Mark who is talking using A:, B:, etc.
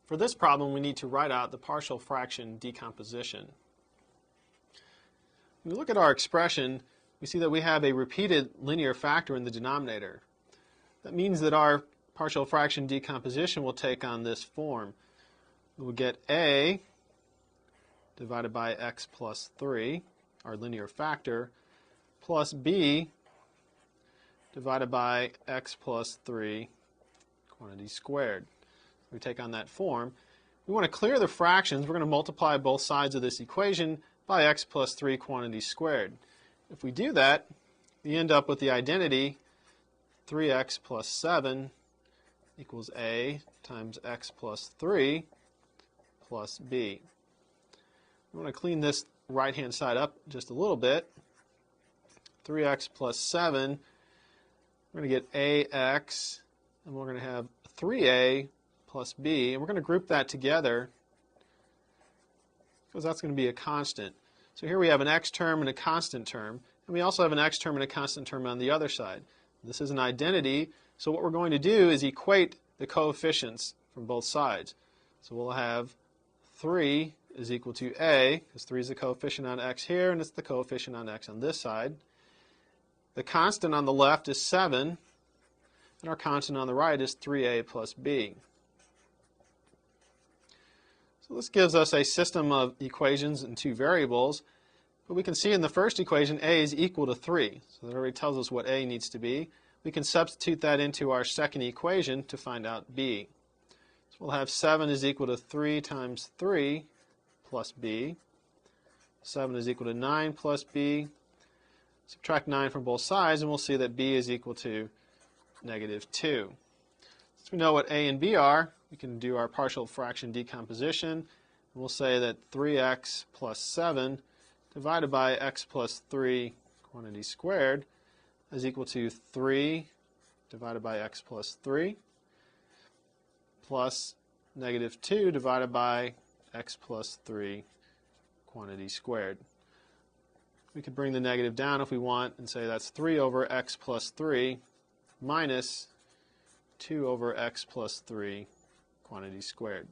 A: For this problem, we need to write out the partial fraction decomposition. When we look at our expression, we see that we have a repeated linear factor in the denominator. That means that our partial fraction decomposition will take on this form. We'll get a divided by x plus 3, our linear factor, plus b divided by x plus 3 quantity squared. We take on that form. We want to clear the fractions. We're going to multiply both sides of this equation by x plus 3 quantity squared. If we do that, we end up with the identity 3x plus 7 equals a times x plus 3 plus b. We want to clean this right-hand side up just a little bit. 3x plus 7, we're going to get ax, and we're going to have 3a plus b, and we're going to group that together because that's going to be a constant. So here we have an x term and a constant term, and we also have an x term and a constant term on the other side. This is an identity, so what we're going to do is equate the coefficients from both sides. So we'll have 3 is equal to a, because 3 is the coefficient on x here, and it's the coefficient on x on this side. The constant on the left is 7, and our constant on the right is 3a plus b. So this gives us a system of equations in two variables, but we can see in the first equation a is equal to 3. So that already tells us what a needs to be. We can substitute that into our second equation to find out b. So we'll have 7 is equal to 3 times 3 plus b. 7 is equal to 9 plus b. Subtract 9 from both sides, and we'll see that b is equal to negative 2. Since we know what a and b are, we can do our partial fraction decomposition. And we'll say that 3x plus 7 divided by x plus 3 quantity squared is equal to 3 divided by x plus 3 plus negative 2 divided by x plus 3 quantity squared. We could bring the negative down if we want and say that's 3 over x plus 3 minus 2 over x plus 3 quantity squared.